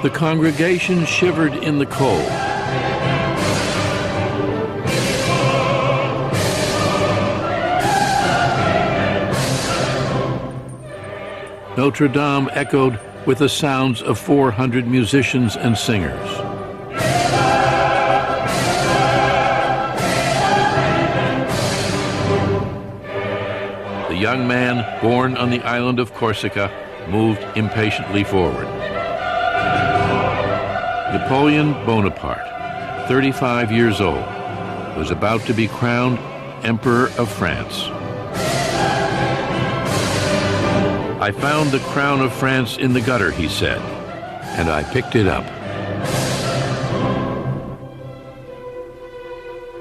The congregation shivered in the cold. Notre Dame echoed with the sounds of 400 musicians and singers. The young man, born on the island of Corsica, moved impatiently forward. Napoleon Bonaparte, 35 years old, was about to be crowned Emperor of France. "I found the crown of France in the gutter," he said, "and I picked it up."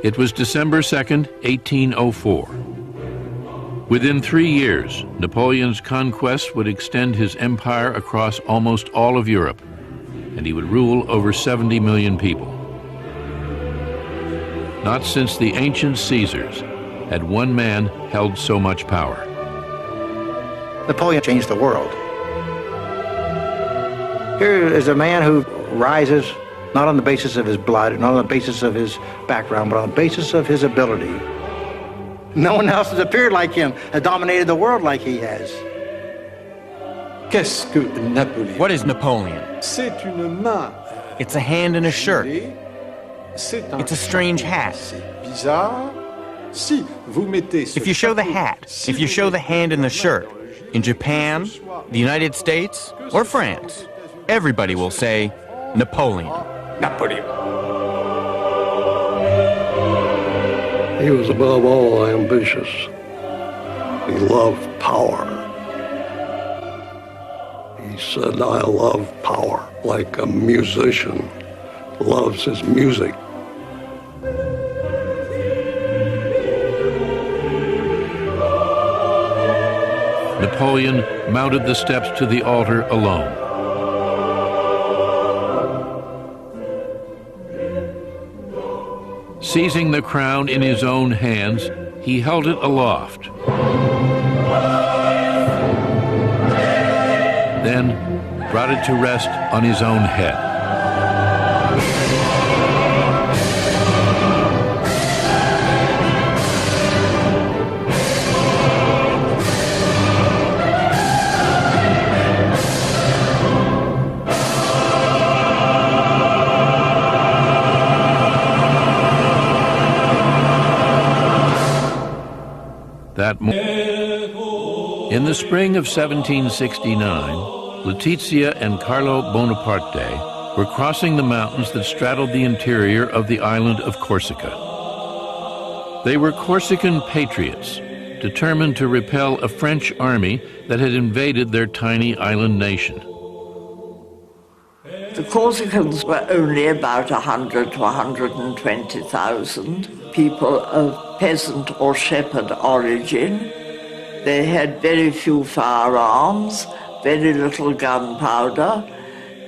It was December 2nd, 1804. Within 3 years, Napoleon's conquest would extend his empire across almost all of Europe, and he would rule over 70 million people. Not since the ancient Caesars had one man held so much power. Napoleon changed the world. Here is a man who rises not on the basis of his blood, not on the basis of his background, but on the basis of his ability. No one else has appeared like him, has dominated the world like he has. Qu'est-ce que Napoléon? What is Napoleon? C'est une main. It's a hand in a shirt. C'est un It's a strange hat. C'est bizarre. Si vous mettez ce If you show the chapeau, hat, si if you vous show the mettez hand in the la shirt, main in Japan, the United States, or France, everybody will say Napoleon. Napoléon. He was above all ambitious. He loved power. He said, "I love power," like a musician loves his music. Napoleon mounted the steps to the altar alone. Seizing the crown in his own hands, he held it aloft. Then brought it to rest on his own head. In the spring of 1769, Letizia and Carlo Bonaparte were crossing the mountains that straddled the interior of the island of Corsica. They were Corsican patriots, determined to repel a French army that had invaded their tiny island nation. The Corsicans were only about 100 to 120,000 people of peasant or shepherd origin. They had very few firearms, very little gunpowder,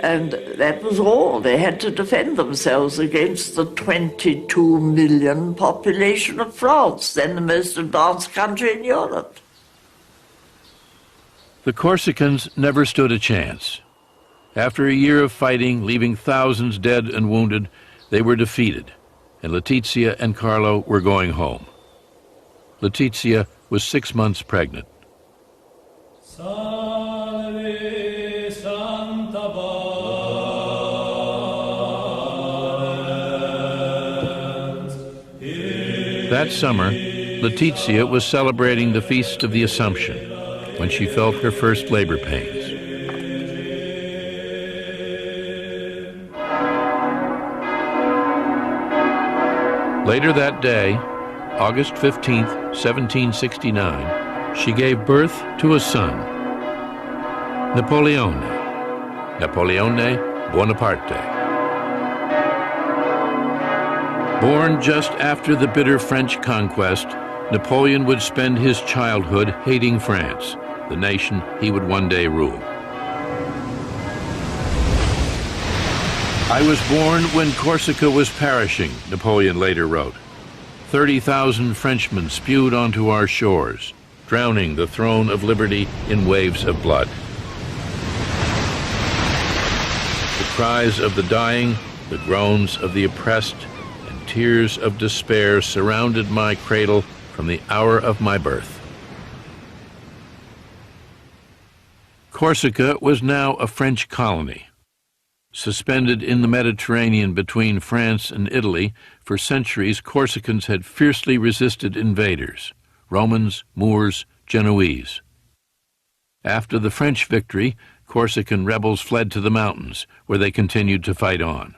and that was all. They had to defend themselves against the 22 million population of France, then the most advanced country in Europe. The Corsicans never stood a chance. After a year of fighting, leaving thousands dead and wounded, they were defeated, and Letizia and Carlo were going home. Letizia was 6 months pregnant. That summer, Letizia was celebrating the Feast of the Assumption when she felt her first labor pains. Later that day, August 15th, 1769, she gave birth to a son, Napoleone Bonaparte. Born just after the bitter French conquest, Napoleon would spend his childhood hating France, the nation he would one day rule. "I was born when Corsica was perishing," Napoleon later wrote. 30,000 Frenchmen spewed onto our shores, drowning the throne of liberty in waves of blood. The cries of the dying, the groans of the oppressed, and tears of despair surrounded my cradle from the hour of my birth. Corsica was now a French colony. Suspended in the Mediterranean between France and Italy, for centuries Corsicans had fiercely resisted invaders, Romans, Moors, Genoese. After the French victory, Corsican rebels fled to the mountains, where they continued to fight on.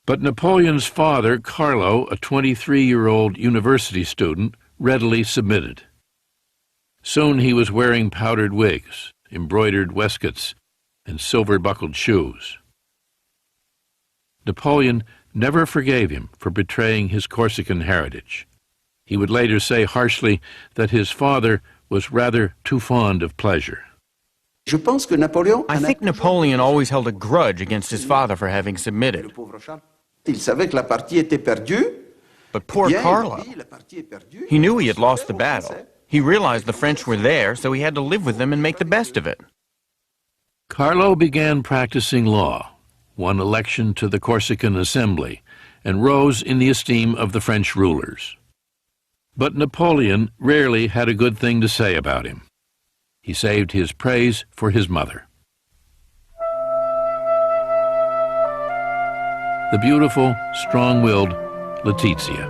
But Napoleon's father, Carlo, a 23-year-old university student, readily submitted. Soon he was wearing powdered wigs, embroidered waistcoats, and silver-buckled shoes. Napoleon never forgave him for betraying his Corsican heritage. He would later say harshly that his father was rather too fond of pleasure. I think Napoleon always held a grudge against his father for having submitted. But poor Carlo, he knew he had lost the battle. He realized the French were there, so he had to live with them and make the best of it. Carlo began practicing law, won election to the Corsican Assembly, and rose in the esteem of the French rulers. But Napoleon rarely had a good thing to say about him. He saved his praise for his mother. The beautiful, strong-willed Letizia.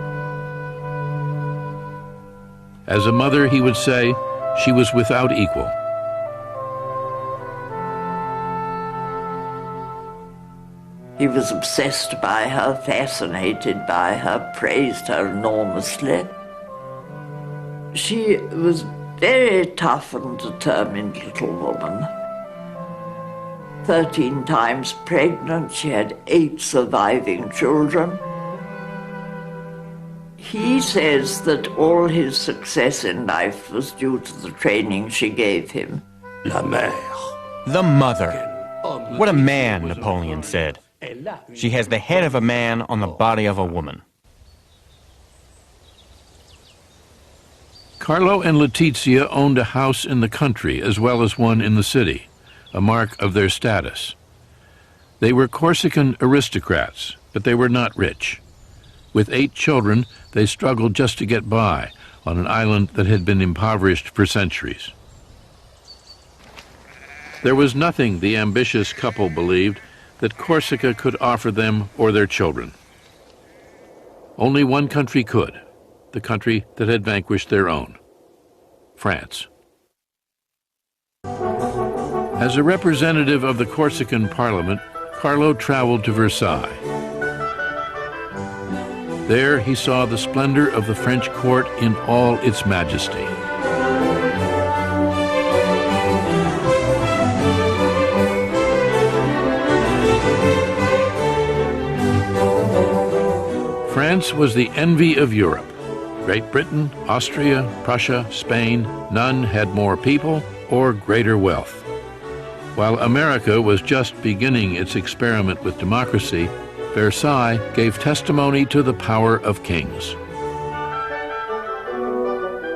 As a mother, he would say, she was without equal. He was obsessed by her, fascinated by her, praised her enormously. She was a very tough and determined little woman. 13 times pregnant, she had 8 surviving children. He says that all his success in life was due to the training she gave him. La mère. The mother. What a man, Napoleon said. She has the head of a man on the body of a woman. Carlo and Letizia owned a house in the country as well as one in the city, a mark of their status. They were Corsican aristocrats, but they were not rich. With 8 children, they struggled just to get by on an island that had been impoverished for centuries. There was nothing, the ambitious couple believed, that Corsica could offer them or their children. Only one country could, the country that had vanquished their own, France. As a representative of the Corsican Parliament, Carlo traveled to Versailles. There he saw the splendor of the French court in all its majesty. France was the envy of Europe. Great Britain, Austria, Prussia, Spain, none had more people or greater wealth. While America was just beginning its experiment with democracy, Versailles gave testimony to the power of kings.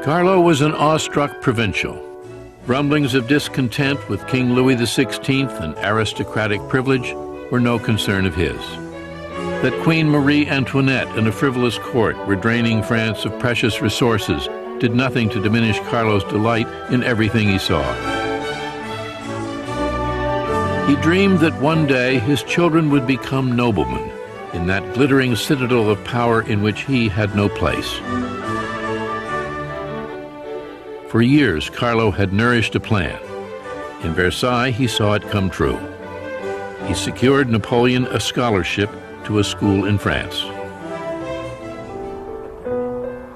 Carlo was an awestruck provincial. Rumblings of discontent with King Louis XVI and aristocratic privilege were no concern of his. That Queen Marie Antoinette and a frivolous court were draining France of precious resources did nothing to diminish Carlo's delight in everything he saw. He dreamed that one day his children would become noblemen in that glittering citadel of power in which he had no place. For years, Carlo had nourished a plan. In Versailles, he saw it come true. He secured Napoleon a scholarship to a school in France.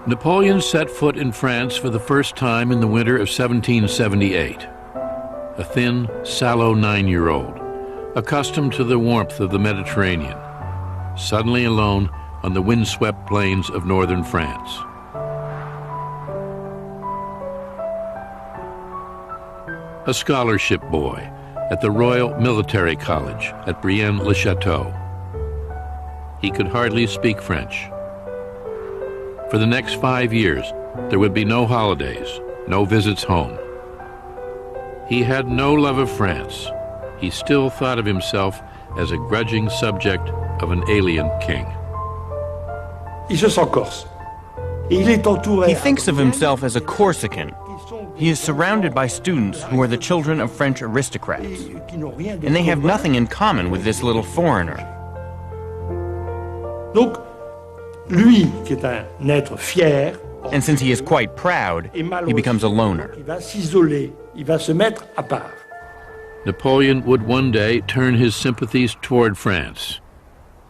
Napoleon set foot in France for the first time in the winter of 1778. A thin, sallow 9-year-old, accustomed to the warmth of the Mediterranean, suddenly alone on the windswept plains of northern France. A scholarship boy at the Royal Military College at Brienne-le-Château. He could hardly speak French. For the next 5 years, there would be no holidays, no visits home. He had no love of France. he still thought of himself as a grudging subject of an alien king. Il se sent corse. Il est entouré. He thinks of himself as a Corsican. He is surrounded by students who are the children of French aristocrats, and they have nothing in common with this little foreigner. Donc, lui, qui est un être fier, And since he is quite proud, he becomes a loner. il va s'isoler, il va se mettre à part. Napoleon would one day turn his sympathies toward France,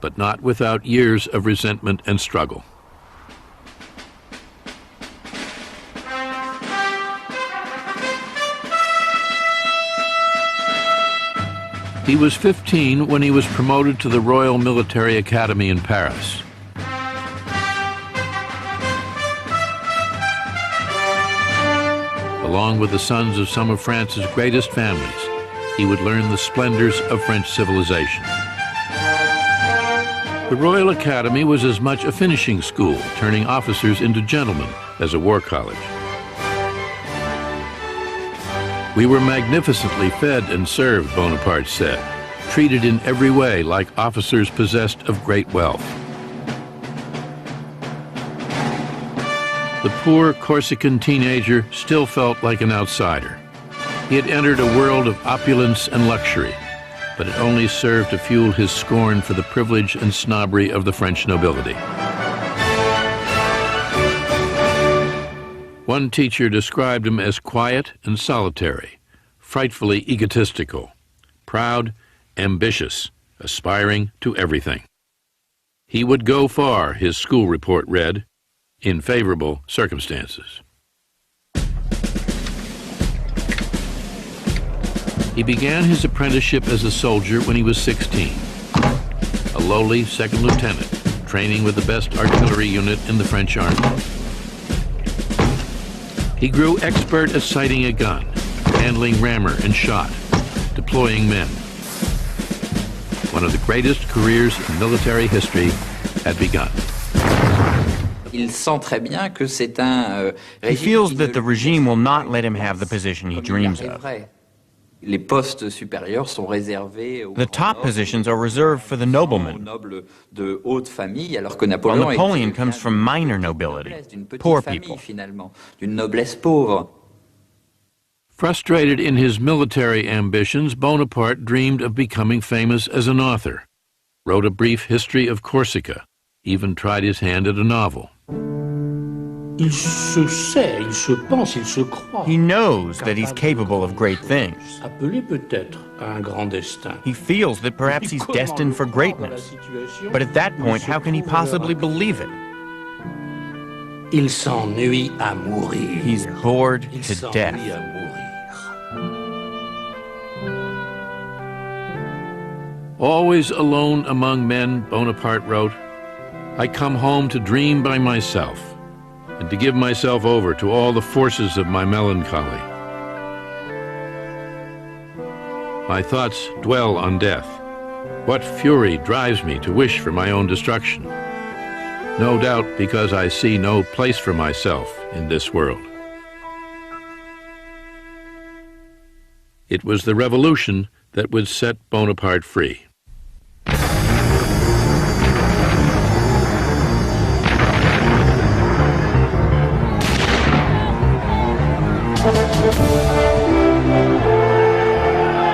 but not without years of resentment and struggle. He was 15 when he was promoted to the Royal Military Academy in Paris. Along with the sons of some of France's greatest families, he would learn the splendors of French civilization. The Royal Academy was as much a finishing school, turning officers into gentlemen, as a war college. We were magnificently fed and served, Bonaparte said, treated in every way like officers possessed of great wealth. The poor Corsican teenager still felt like an outsider. He had entered a world of opulence and luxury, but it only served to fuel his scorn for the privilege and snobbery of the French nobility. One teacher described him as quiet and solitary, frightfully egotistical, proud, ambitious, aspiring to everything. He would go far, his school report read, in favorable circumstances. He began his apprenticeship as a soldier when he was 16, a lowly second lieutenant, training with the best artillery unit in the French army. He grew expert at sighting a gun, handling rammer and shot, deploying men. One of the greatest careers in military history had begun. He feels that the regime will not let him have the position he dreams of. The top positions are reserved for the noblemen, while Napoleon comes from minor nobility, poor people. Frustrated in his military ambitions, Bonaparte dreamed of becoming famous as an author, wrote a brief history of Corsica, even tried his hand at a novel. Il se sait, il se pense, il se croit. He knows that he's capable of great things. Appelé peut-être à un grand destin. He feels that perhaps he's destined for greatness. But at that point, how can he possibly believe it? Il s'ennuie à mourir. He's bored to death. Always alone among men, Bonaparte wrote, I come home to dream by myself, and to give myself over to all the forces of my melancholy. My thoughts dwell on death. What fury drives me to wish for my own destruction? No doubt because I see no place for myself in this world. It was the revolution that would set Bonaparte free.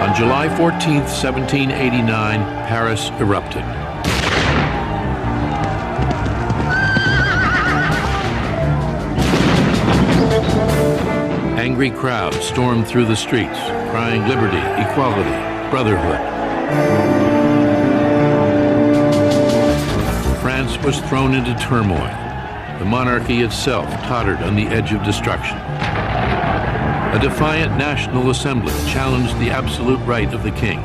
On July 14, 1789, Paris erupted. Angry crowds stormed through the streets, crying liberty, equality, brotherhood. France was thrown into turmoil. The monarchy itself tottered on the edge of destruction. A defiant National Assembly challenged the absolute right of the king,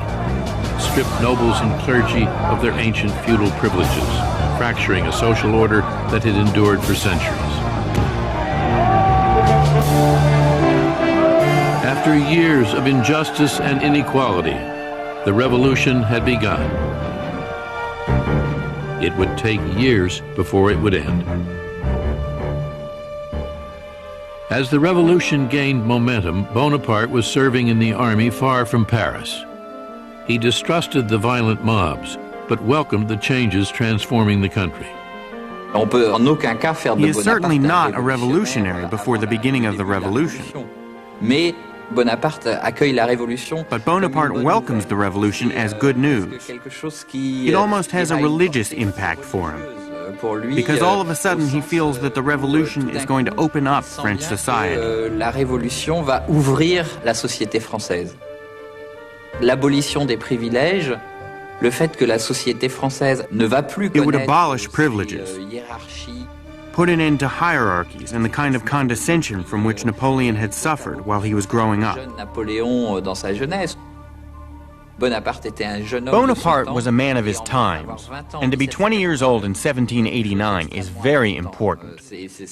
stripped nobles and clergy of their ancient feudal privileges, fracturing a social order that had endured for centuries. After years of injustice and inequality, the revolution had begun. It would take years before it would end. As the revolution gained momentum, Bonaparte was serving in the army far from Paris. He distrusted the violent mobs, but welcomed the changes transforming the country. He is certainly not a revolutionary before the beginning of the revolution. But Bonaparte welcomes the revolution as good news. It almost has a religious impact for him, because all of a sudden he feels that the revolution is going to open up French society. La révolution va ouvrir la société française. L'abolition des privilèges, le fait que la société française ne va plus It would connaître abolish privileges, hiérarchie, put an end to hierarchies and the kind of condescension from which Napoleon had suffered while he was growing up. jeune Napoléon dans sa jeunesse. Bonaparte était un jeune homme. Bonaparte was a man of his times, and to be 20 years old in 1789 is very important.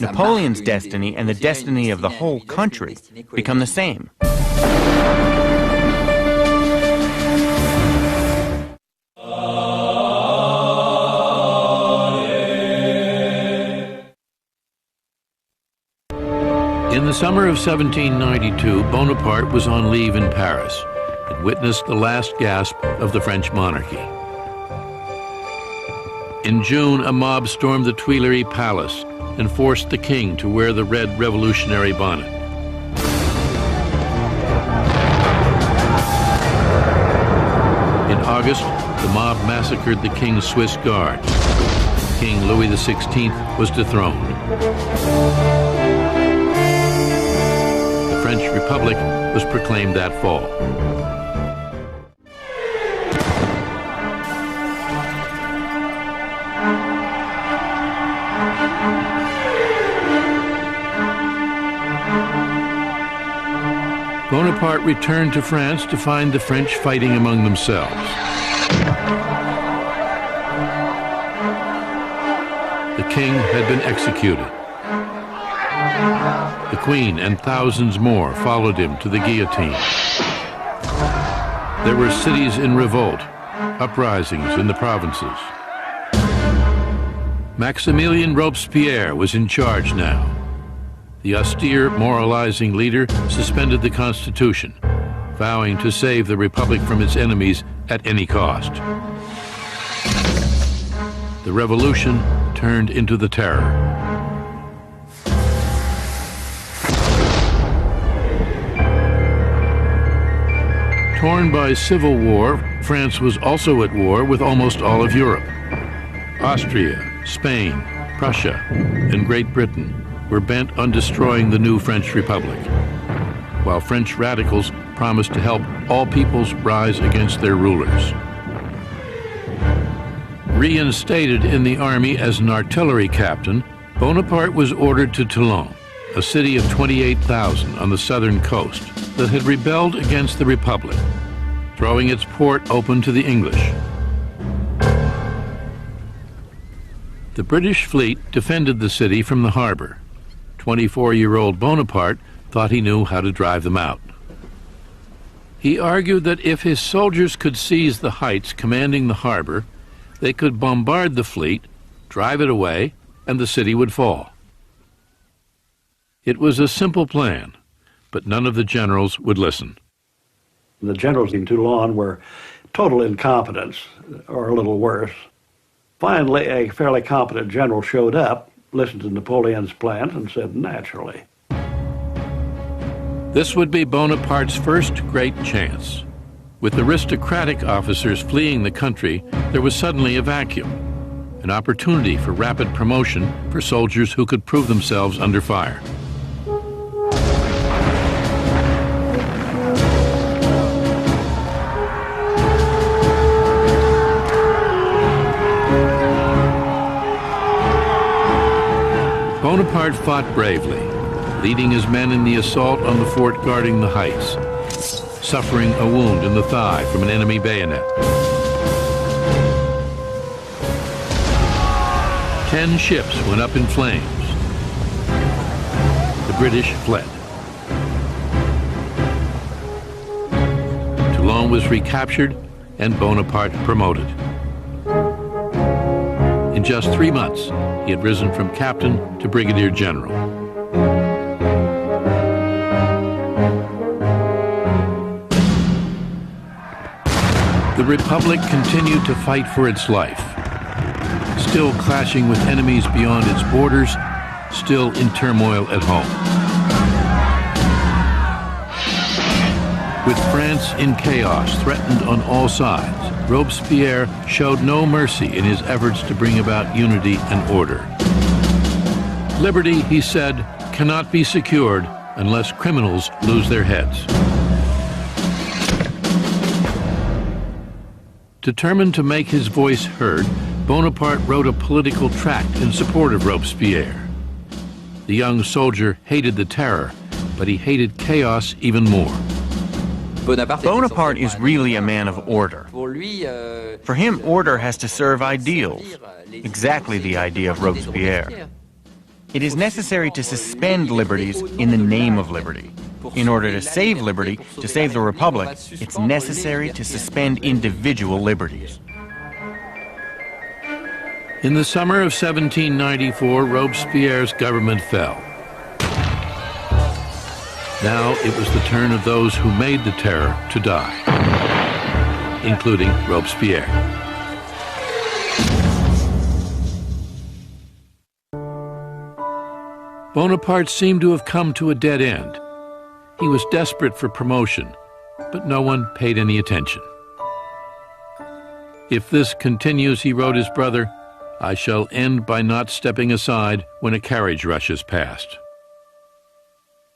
Napoleon's destiny and the destiny of the whole country become the same. In the summer of 1792, Bonaparte was on leave in Paris and witnessed the last gasp of the French monarchy. In June, a mob stormed the Tuileries Palace and forced the king to wear the red revolutionary bonnet. In August, the mob massacred the king's Swiss guards. King Louis XVI was dethroned. The French Republic was proclaimed that fall. Bonaparte returned to France to find the French fighting among themselves. The king had been executed. The Queen and thousands more followed him to the guillotine. There were cities in revolt, uprisings in the provinces. Maximilien Robespierre was in charge now. The austere, moralizing leader suspended the Constitution, vowing to save the Republic from its enemies at any cost. The revolution turned into the Terror. Torn by civil war, France was also at war with almost all of Europe. Austria, Spain, Prussia, and Great Britain were bent on destroying the new French Republic, while French radicals promised to help all peoples rise against their rulers. Reinstated in the army as an artillery captain, Bonaparte was ordered to Toulon, a city of 28,000 on the southern coast that had rebelled against the Republic, throwing its port open to the English. The British fleet defended the city from the harbor. 24-year-old Bonaparte thought he knew how to drive them out. He argued that if his soldiers could seize the heights commanding the harbor, they could bombard the fleet, drive it away, and the city would fall. It was a simple plan, but none of the generals would listen. The generals in Toulon were total incompetence, or a little worse. Finally, a fairly competent general showed up, listened to Napoleon's plans, and said, naturally. This would be Bonaparte's first great chance. With aristocratic officers fleeing the country, there was suddenly a vacuum, an opportunity for rapid promotion for soldiers who could prove themselves under fire. Bonaparte fought bravely, leading his men in the assault on the fort guarding the heights, suffering a wound in the thigh from an enemy bayonet. 10 ships went up in flames. The British fled. Toulon was recaptured and Bonaparte promoted. In just 3 months, he had risen from captain to brigadier general. The Republic continued to fight for its life, still clashing with enemies beyond its borders, still in turmoil at home. With France in chaos, threatened on all sides, Robespierre showed no mercy in his efforts to bring about unity and order. Liberty, he said, cannot be secured unless criminals lose their heads. Determined to make his voice heard, Bonaparte wrote a political tract in support of Robespierre. The young soldier hated the terror, but he hated chaos even more. Bonaparte is really a man of order. For him, order has to serve ideals, exactly the idea of Robespierre. It is necessary to suspend liberties in the name of liberty. In order to save liberty, to save the Republic, it's necessary to suspend individual liberties. In the summer of 1794, Robespierre's government fell. Now it was the turn of those who made the terror to die, including Robespierre. Bonaparte seemed to have come to a dead end. He was desperate for promotion, but no one paid any attention. If this continues, he wrote his brother, I shall end by not stepping aside when a carriage rushes past.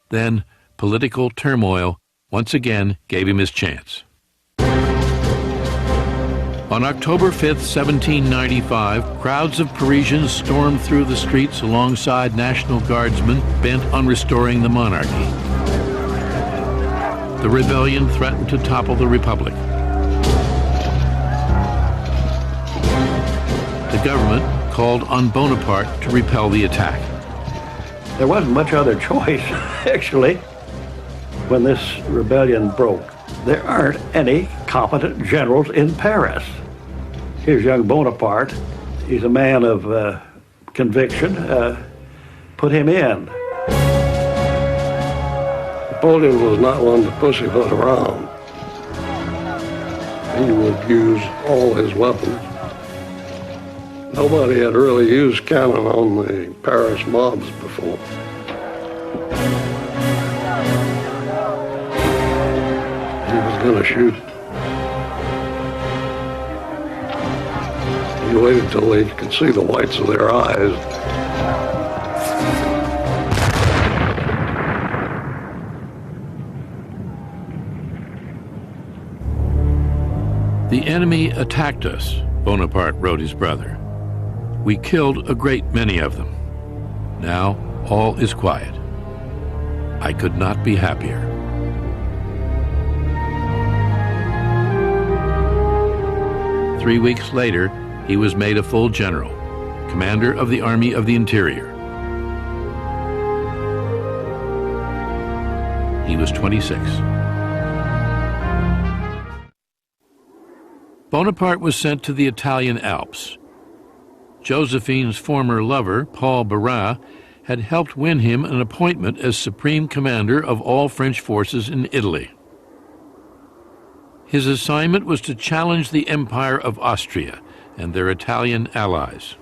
Then political turmoil once again gave him his chance. On October 5th, 1795, crowds of Parisians stormed through the streets alongside National Guardsmen bent on restoring the monarchy. The rebellion threatened to topple the Republic. The government called on Bonaparte to repel the attack. There wasn't much other choice, actually, when this rebellion broke. There aren't any competent generals in Paris. Here's young Bonaparte. He's a man of conviction. Put him in. Napoleon was not one to pussyfoot around. He would use all his weapons. Nobody had really used cannon on the Paris mobs before. He was going to shoot. He waited till he could see the whites of their eyes. The enemy attacked us, Bonaparte wrote his brother. We killed a great many of them. Now all is quiet. I could not be happier. Three weeks later, he was made a full general, commander of the Army of the Interior. He was 26. Bonaparte was sent to the Italian Alps. Josephine's former lover, Paul Barras, had helped win him an appointment as supreme commander of all French forces in Italy. His assignment was to challenge the Empire of Austria and their Italian allies.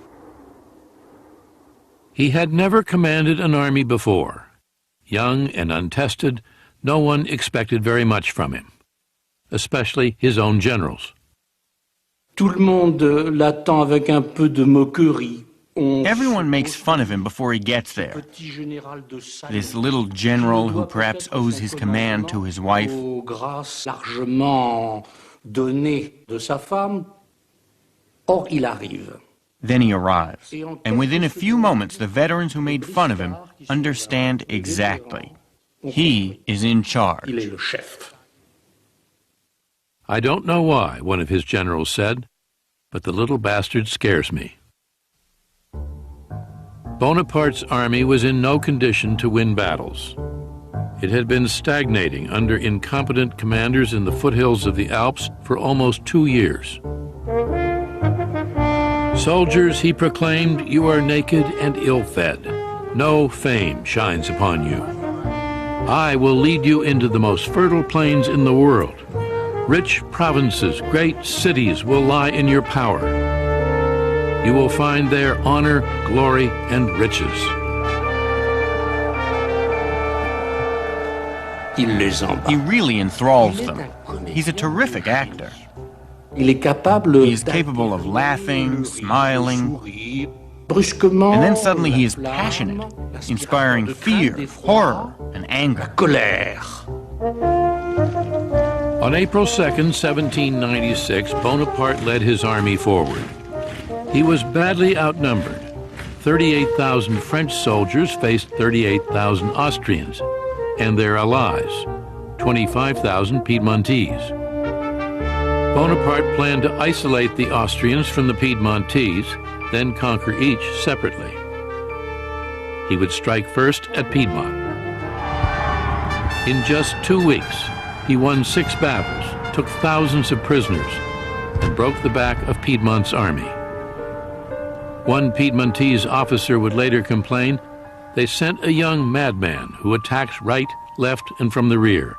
He had never commanded an army before. Young and untested, no one expected very much from him, especially his own generals. Tout le monde l'attend avec un peu de moquerie. Everyone makes fun of him before he gets there. This little general who perhaps owes his command to his wife. Grâce largement donnée de sa femme. Or, il arrive. Then he arrives, and within a few moments, the veterans who made fun of him understand exactly. He is in charge. Il est le chef. I don't know why, one of his generals said, but the little bastard scares me. Bonaparte's army was in no condition to win battles. It had been stagnating under incompetent commanders in the foothills of the Alps for almost 2 years. Soldiers, he proclaimed, you are naked and ill-fed. No fame shines upon you. I will lead you into the most fertile plains in the world. Rich provinces, great cities will lie in your power. You will find there honor, glory, and riches. He really enthralls them. He's a terrific actor. He is capable of laughing, smiling, and then suddenly he is passionate, inspiring fear, horror, and anger. On April 2nd, 1796, Bonaparte led his army forward. He was badly outnumbered. 38,000 French soldiers faced 38,000 Austrians and their allies, 25,000 Piedmontese. Bonaparte planned to isolate the Austrians from the Piedmontese, then conquer each separately. He would strike first at Piedmont. In just 2 weeks, he won 6 battles, took thousands of prisoners, and broke the back of Piedmont's army. One Piedmontese officer would later complain, "They sent a young madman who attacks right, left, and from the rear.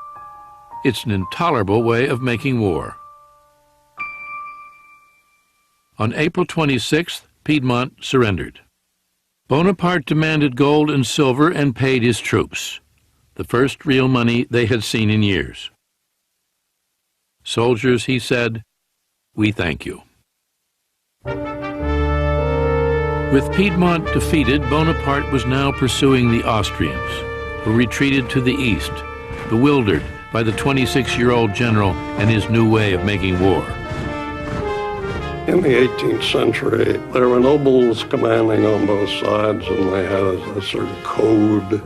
It's an intolerable way of making war." On April 26th, Piedmont surrendered. Bonaparte demanded gold and silver and paid his troops, the first real money they had seen in years. "Soldiers," he said, "we thank you." With Piedmont defeated, Bonaparte was now pursuing the Austrians, who retreated to the east, bewildered by the 26-year-old general and his new way of making war. In the 18th century, there were nobles commanding on both sides, and they had a certain code.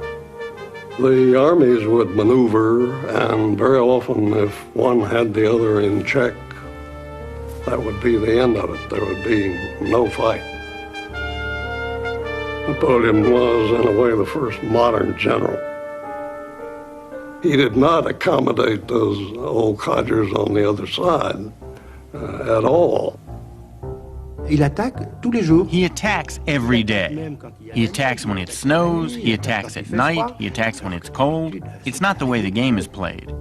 The armies would maneuver, and very often, if one had the other in check, that would be the end of it. There would be no fight. Napoleon was, in a way, the first modern general. He did not accommodate those old codgers on the other side at all. Il attaque tous les jours. He attacks every day. He attacks when it snows, he attacks at night, he attacks when it's cold. It's not the way the game is played.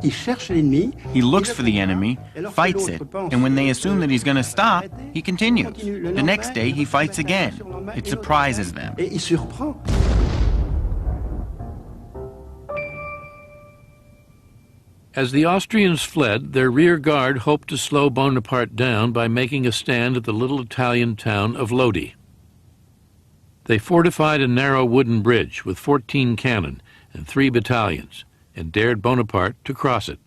Il cherche l'ennemi. He looks for the enemy, fights it, and when they assume that he's going to stop, he continues. The next day, he fights again. It surprises them. Et il surprend. As the Austrians fled, their rear guard hoped to slow Bonaparte down by making a stand at the little Italian town of Lodi. They fortified a narrow wooden bridge with 14 cannon and 3 battalions and dared Bonaparte to cross it.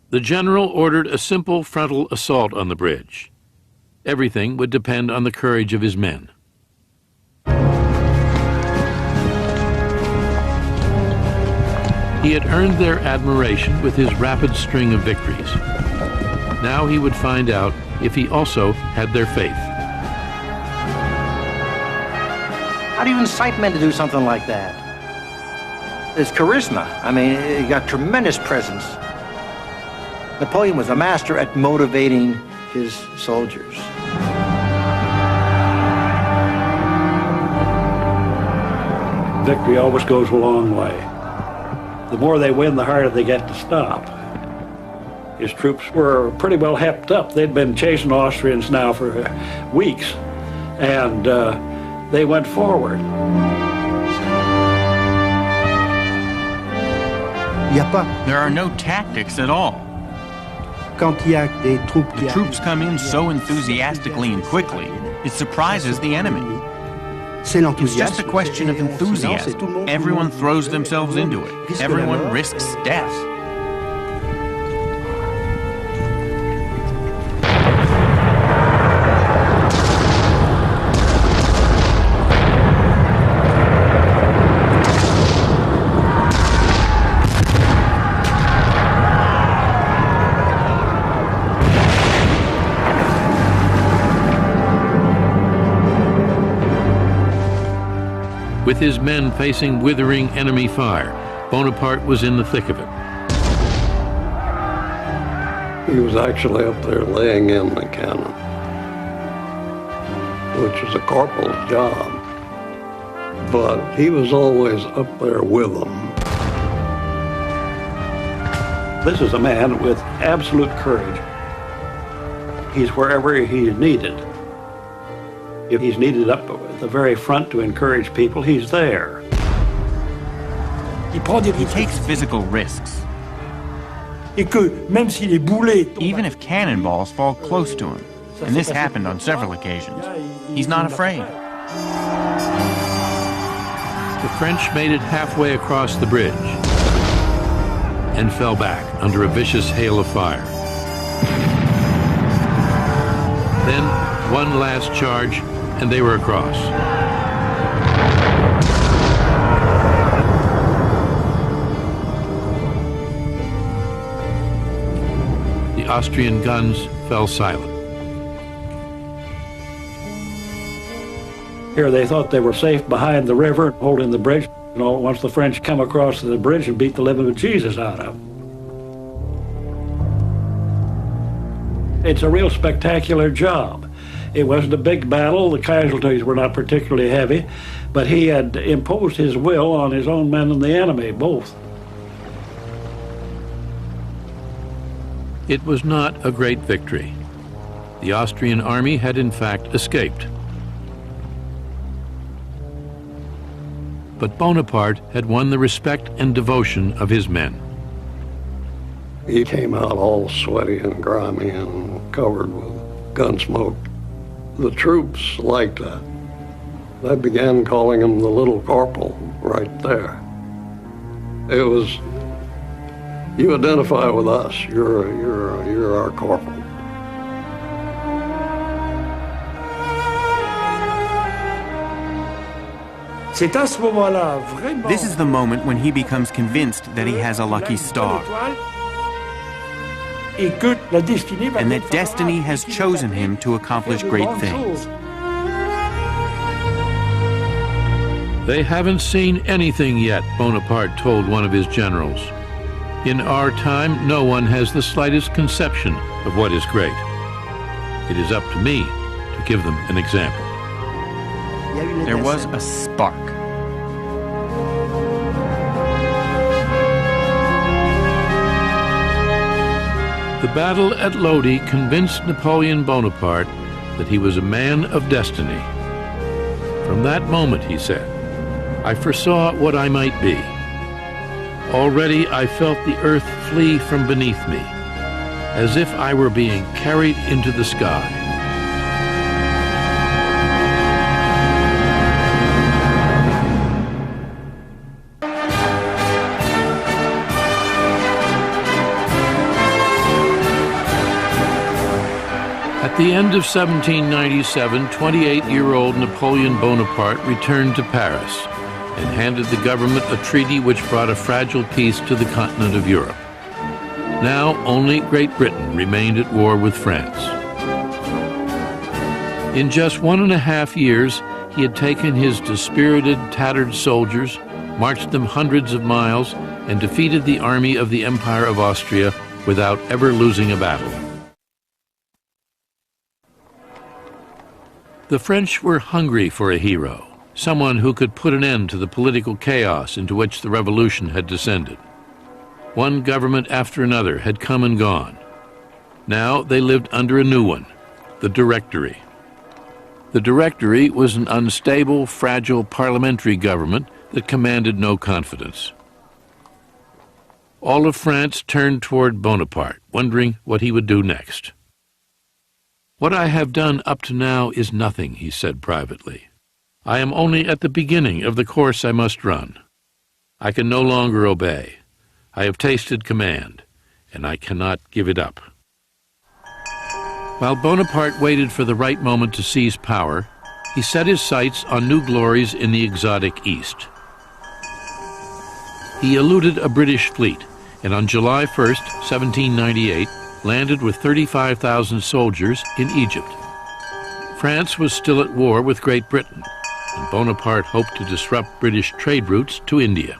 The general ordered a simple frontal assault on the bridge. Everything would depend on the courage of his men. He had earned their admiration with his rapid string of victories. Now he would find out if he also had their faith. How do you incite men to do something like that? It's charisma. I mean, he got tremendous presence. Napoleon was a master at motivating his soldiers. Victory always goes a long way. The more they win, the harder they get to stop. His troops were pretty well hepped up. They'd been chasing Austrians now for weeks, and they went forward. There are no tactics at all. The troops come in so enthusiastically and quickly, it surprises the enemy. It's just a question of enthusiasm. Everyone throws themselves into it. Everyone risks death. With his men facing withering enemy fire, Bonaparte was in the thick of it. He was actually up there laying in the cannon, which is a corporal's job. But he was always up there with them. This is a man with absolute courage. He's wherever he's needed. If he's needed up at the very front to encourage people, he's there. He takes physical risks. Even if cannonballs fall close to him, and this happened on several occasions, he's not afraid. The French made it halfway across the bridge and fell back under a vicious hail of fire. Then one last charge, and they were across. The Austrian guns fell silent. Here they thought they were safe behind the river, holding the bridge. And all at once the French come across the bridge and beat the living Jesus out of them. It's a real spectacular job. It wasn't a big battle. The casualties were not particularly heavy, but he had imposed his will on his own men and the enemy, both. It was not a great victory. The Austrian army had in fact escaped. But Bonaparte had won the respect and devotion of his men. He came out all sweaty and grimy and covered with gun smoke. The troops liked that. They began calling him the Little Corporal right there. It was, you identify with us, you're our corporal. This is the moment when he becomes convinced that he has a lucky star, and that destiny has chosen him to accomplish great things. They haven't seen anything yet, Bonaparte told one of his generals. In our time, no one has the slightest conception of what is great. It is up to me to give them an example. There was a spark. The battle at Lodi convinced Napoleon Bonaparte that he was a man of destiny. From that moment, he said, I foresaw what I might be. Already I felt the earth flee from beneath me, as if I were being carried into the sky. At the end of 1797, 28-year-old Napoleon Bonaparte returned to Paris and handed the government a treaty which brought a fragile peace to the continent of Europe. Now only Great Britain remained at war with France. In just 1.5 years, he had taken his dispirited, tattered soldiers, marched them hundreds of miles, and defeated the army of the Empire of Austria without ever losing a battle. The French were hungry for a hero, someone who could put an end to the political chaos into which the revolution had descended. One government after another had come and gone. Now they lived under a new one, the Directory. The Directory was an unstable, fragile parliamentary government that commanded no confidence. All of France turned toward Bonaparte, wondering what he would do next. What I have done up to now is nothing, he said privately. I am only at the beginning of the course I must run. I can no longer obey. I have tasted command, and I cannot give it up. While Bonaparte waited for the right moment to seize power, he set his sights on new glories in the exotic East. He eluded a British fleet, and on July 1st, 1798, landed with 35,000 soldiers in Egypt. France was still at war with Great Britain, and Bonaparte hoped to disrupt British trade routes to India.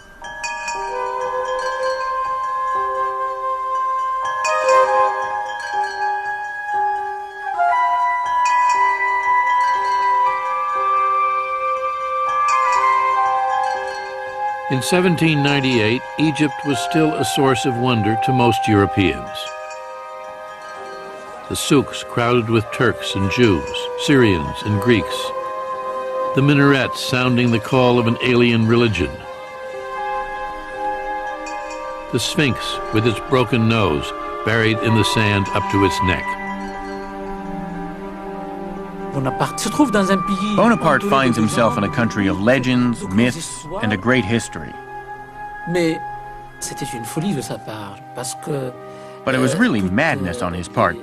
In In 1798, Egypt was still a source of wonder to most Europeans. The souks crowded with Turks and Jews, Syrians and Greeks. The minarets sounding the call of an alien religion. The Sphinx with its broken nose buried in the sand up to its neck. Bonaparte finds himself in a country of legends, myths, and a great history. But it was really madness on his part,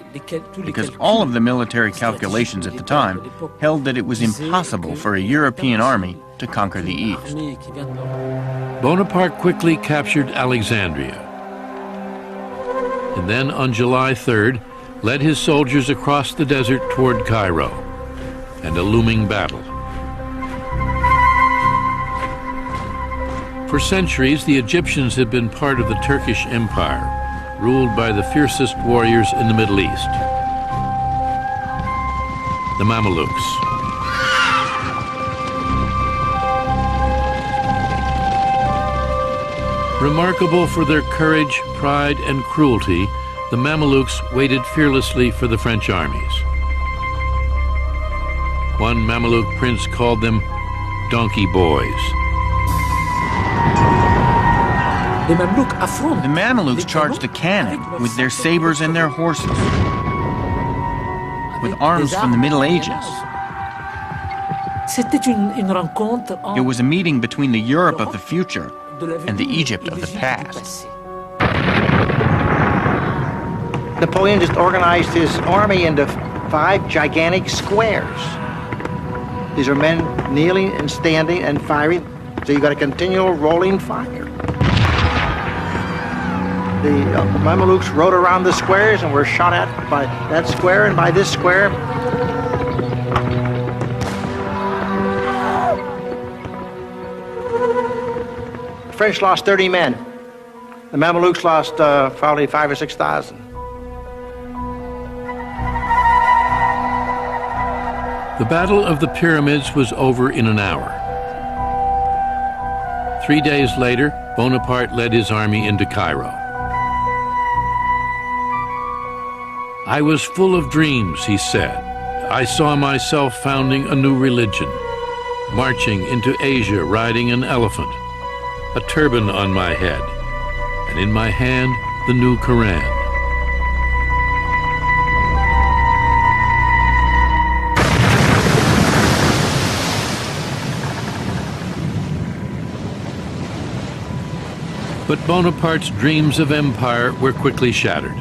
because all of the military calculations at the time held that it was impossible for a European army to conquer the East. Bonaparte quickly captured Alexandria, and then on July 3rd led his soldiers across the desert toward Cairo and a looming battle. For centuries, the Egyptians had been part of the Turkish Empire, ruled by the fiercest warriors in the Middle East, the Mamelukes. Remarkable for their courage, pride, and cruelty, the Mamelukes waited fearlessly for the French armies. One Mameluke prince called them donkey boys. The Mamelukes charged a cannon with their sabers and their horses, with arms from the Middle Ages. It was a meeting between the Europe of the future and the Egypt of the past. Napoleon just organized his army into 5 gigantic squares. These are men kneeling and standing and firing, so you got a continual rolling fire. The Mamelukes rode around the squares and were shot at by that square and by this square. The French lost 30 men. The Mamelukes lost probably 5,000 or 6,000. The Battle of the Pyramids was over in an hour. 3 days later, Bonaparte led his army into Cairo. I was full of dreams, he said. I saw myself founding a new religion, marching into Asia riding an elephant, a turban on my head, and in my hand the new Quran. But Bonaparte's dreams of empire were quickly shattered.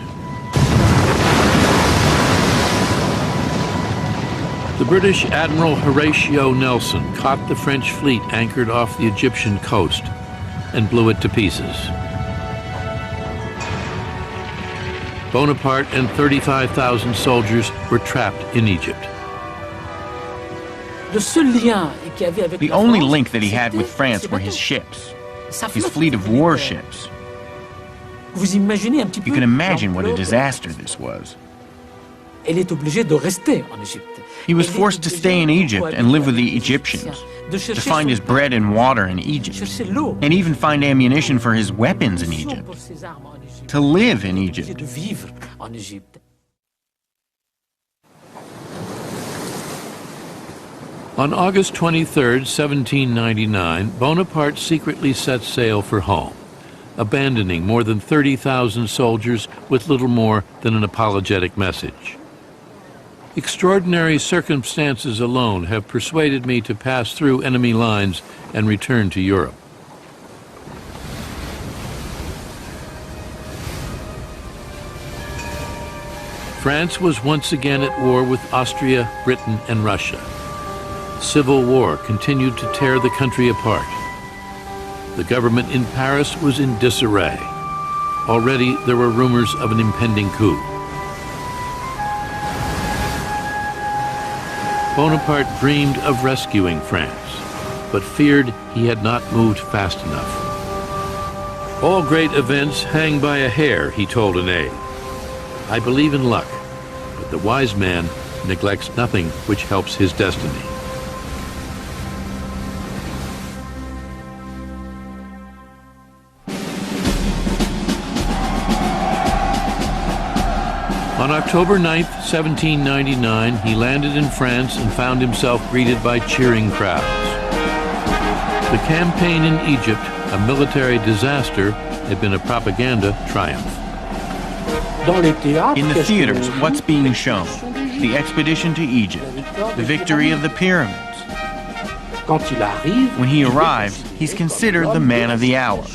The British Admiral Horatio Nelson caught the French fleet anchored off the Egyptian coast and blew it to pieces. Bonaparte and 35,000 soldiers were trapped in Egypt. The only link that he had with France were his ships, his fleet of warships. You can imagine what a disaster this was. He was forced to stay in Egypt and live with the Egyptians, to find his bread and water in Egypt, and even find ammunition for his weapons in Egypt, to live in Egypt. On August 23, 1799, Bonaparte secretly set sail for home, abandoning more than 30,000 soldiers with little more than an apologetic message. Extraordinary circumstances alone have persuaded me to pass through enemy lines and return to Europe. France was once again at war with Austria, Britain, and Russia. Civil war continued to tear the country apart. The government in Paris was in disarray. Already there were rumors of an impending coup. Bonaparte dreamed of rescuing France, but feared he had not moved fast enough. All great events hang by a hair, he told an aide. I believe in luck, but the wise man neglects nothing which helps his destiny. On October 9, 1799, he landed in France and found himself greeted by cheering crowds. The campaign in Egypt, a military disaster, had been a propaganda triumph. In the theaters, what's being shown? The expedition to Egypt, the victory of the pyramids. When he arrives, he's considered the man of the hour.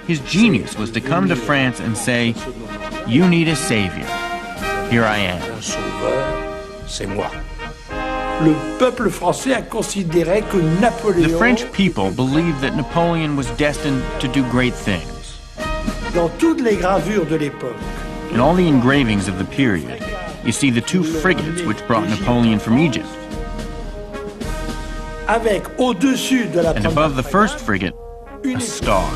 His genius was to come to France and say, "You need a savior. Here I am." The French people believed that Napoleon was destined to do great things. In all the engravings of the period, you see the two frigates which brought Napoleon from Egypt. And above the first frigate, a star.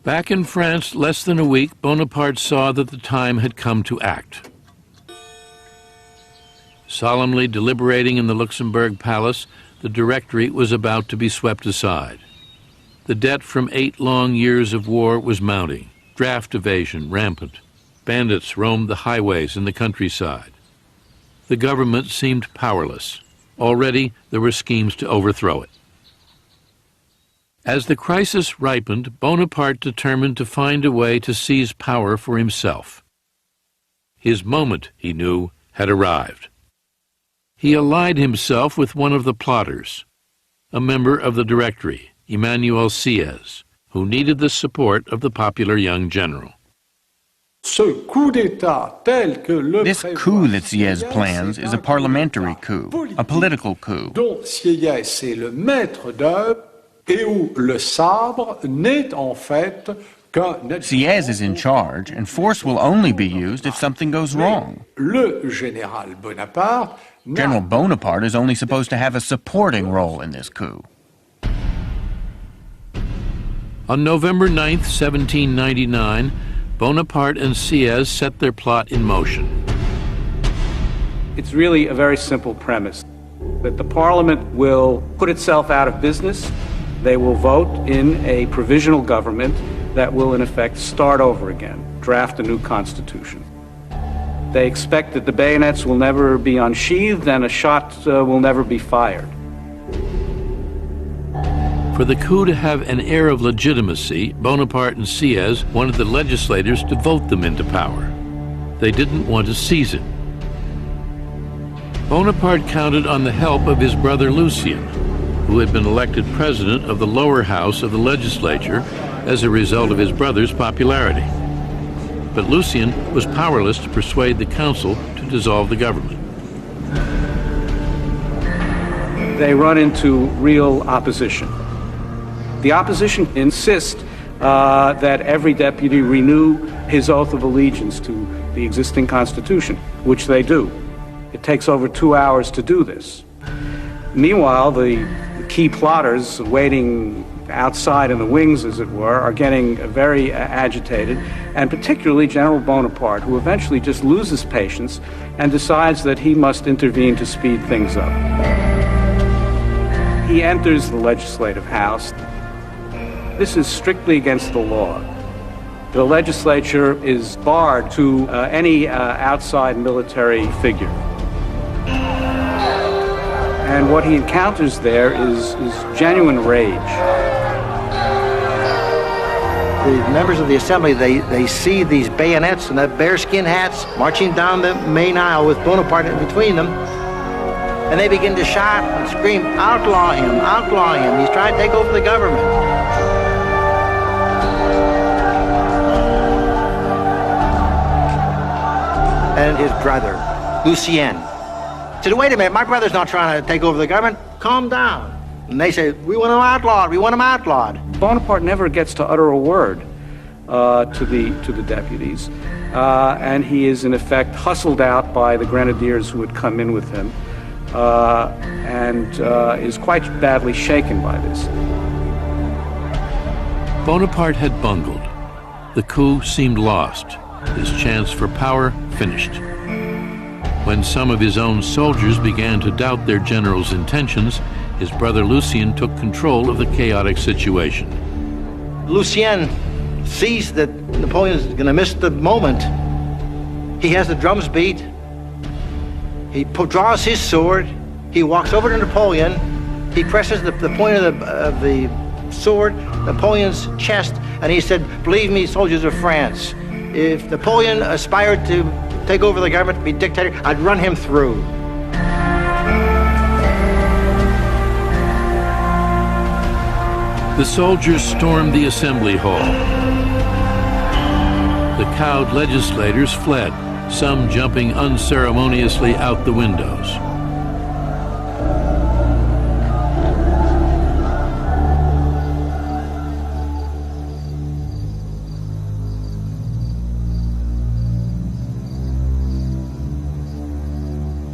Back in France, less than a week, Bonaparte saw that the time had come to act. Solemnly deliberating in the Luxembourg Palace, the Directory was about to be swept aside. The debt from 8 long years of war was mounting, draft evasion rampant. Bandits roamed the highways in the countryside. The government seemed powerless. Already there were schemes to overthrow it. As the crisis ripened, Bonaparte determined to find a way to seize power for himself. His moment, he knew, had arrived. He allied himself with one of the plotters, a member of the Directory, Emmanuel Sieyès, who needed the support of the popular young general. This coup that Sieyès plans is a parliamentary coup, a political coup. Sieyès is in charge, and force will only be used if something goes wrong. General Bonaparte is only supposed to have a supporting role in this coup. On November 9, 1799, Bonaparte and Sieyès set their plot in motion. It's really a very simple premise, that the Parliament will put itself out of business. They will vote in a provisional government that will, in effect, start over again, draft a new constitution. They expect that the bayonets will never be unsheathed and a shot will never be fired. For the coup to have an air of legitimacy, Bonaparte and Sieyès wanted the legislators to vote them into power. They didn't want to seize it. Bonaparte counted on the help of his brother Lucien, who had been elected president of the lower house of the legislature as a result of his brother's popularity. But Lucien was powerless to persuade the council to dissolve the government. They run into real opposition. The opposition insists that every deputy renew his oath of allegiance to the existing constitution, which they do. It takes over 2 hours to do this. Meanwhile, the key plotters waiting outside in the wings, as it were, are getting very agitated, and particularly General Bonaparte, who eventually just loses patience and decides that he must intervene to speed things up. He enters the legislative house. This is strictly against the law. The legislature is barred to any outside military figure. And what he encounters there is genuine rage. The members of the assembly, they see these bayonets and the bearskin hats marching down the main aisle with Bonaparte in between them. And they begin to shout and scream, outlaw him, he's trying to take over the government. And his brother, Lucien, said, wait a minute, my brother's not trying to take over the government. Calm down. And they say, we want him outlawed, we want him outlawed. Bonaparte never gets to utter a word to the deputies. And he is, in effect, hustled out by the grenadiers who had come in with him, and is quite badly shaken by this. Bonaparte had bungled. The coup seemed lost. His chance for power finished. When some of his own soldiers began to doubt their general's intentions, his brother Lucien took control of the chaotic situation. Lucien sees that Napoleon is going to miss the moment. He has the drums beat. He draws his sword. He walks over to Napoleon. He presses the point of the sword, Napoleon's chest, and he said, "Believe me, soldiers of France, if Napoleon aspired to take over the government, be dictator, I'd run him through." The soldiers stormed the assembly hall. The cowed legislators fled, some jumping unceremoniously out the windows.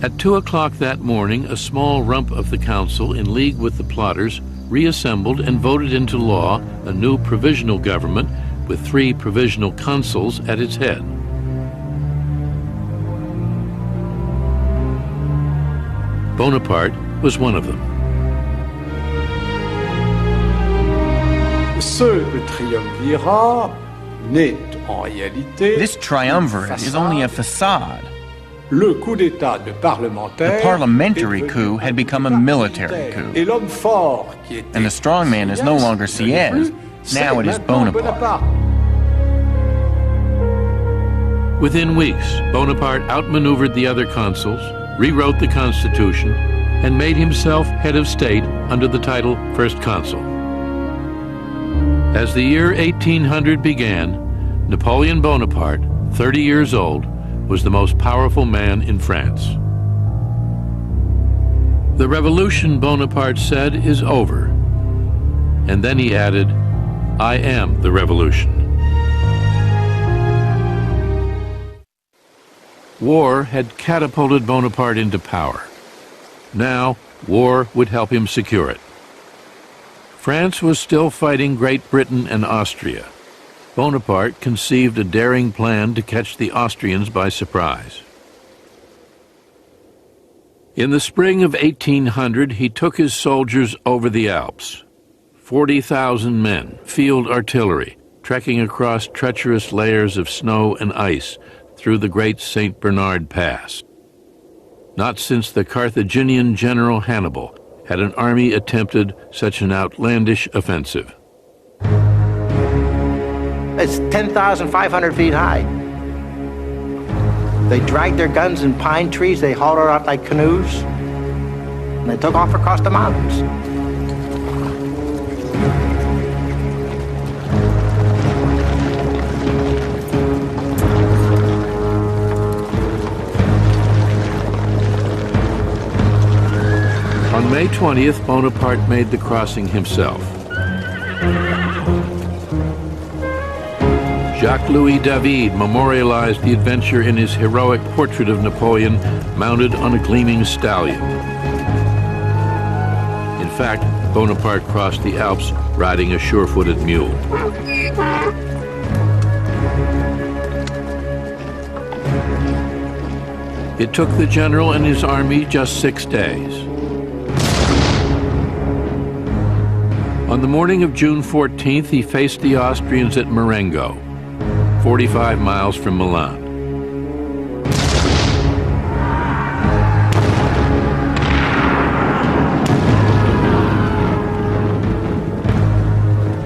At 2 o'clock that morning, a small rump of the council, in league with the plotters, reassembled and voted into law a new provisional government with 3 provisional consuls at its head. Bonaparte was one of them. Ce triumvirat n'est en réalité This triumvirate is only a facade. le coup d'état de parlementaire. The parliamentary coup had become a military coup. Et l'homme fort qui était And the strong man is no longer Sieyès, now it is Bonaparte. Within weeks, Bonaparte outmaneuvered the other consuls, rewrote the Constitution, and made himself head of state under the title First Consul. As the year 1800 began, Napoleon Bonaparte, 30 years old, was the most powerful man in France. The revolution, Bonaparte said, is over. And then he added, "I am the revolution." War had catapulted Bonaparte into power. Now, war would help him secure it. France was still fighting Great Britain and Austria. Bonaparte conceived a daring plan to catch the Austrians by surprise. In the spring of 1800, he took his soldiers over the Alps. 40,000 men, field artillery, trekking across treacherous layers of snow and ice through the great St. Bernard Pass. Not since the Carthaginian general Hannibal had an army attempted such an outlandish offensive. It's 10,500 feet high. They dragged their guns in pine trees, they hauled it out like canoes, and they took off across the mountains. On May 20th, Bonaparte made the crossing himself. Jacques-Louis David memorialized the adventure in his heroic portrait of Napoleon mounted on a gleaming stallion. In fact, Bonaparte crossed the Alps riding a sure-footed mule. It took the general and his army just 6 days. On the morning of June 14th, he faced the Austrians at Marengo, 45 miles from Milan.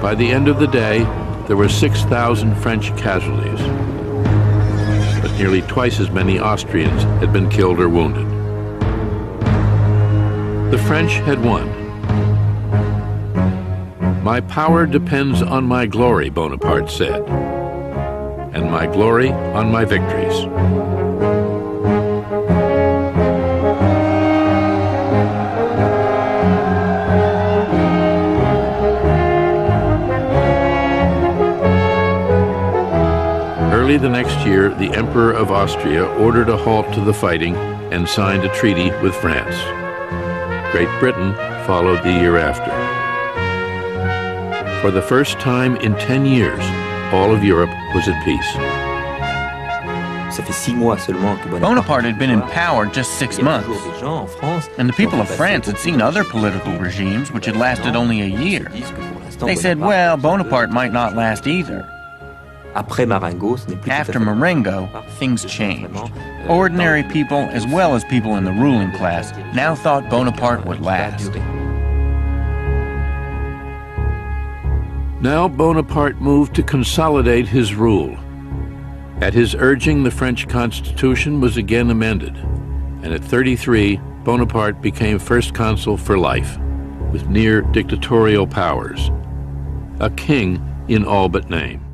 By the end of the day, there were 6,000 French casualties, but nearly twice as many Austrians had been killed or wounded. The French had won. "My power depends on my glory," Bonaparte said, "and my glory on my victories." Early the next year, the Emperor of Austria ordered a halt to the fighting and signed a treaty with France. Great Britain followed the year after. For the first time in 10 years, all of Europe was at peace. Bonaparte had been in power just 6 months, and the people of France had seen other political regimes which had lasted only a year. They said, well, Bonaparte might not last either. After Marengo, things changed. Ordinary people, as well as people in the ruling class, now thought Bonaparte would last. Now Bonaparte moved to consolidate his rule. At his urging, the French Constitution was again amended, and at 33, Bonaparte became first consul for life, with near dictatorial powers, a king in all but name.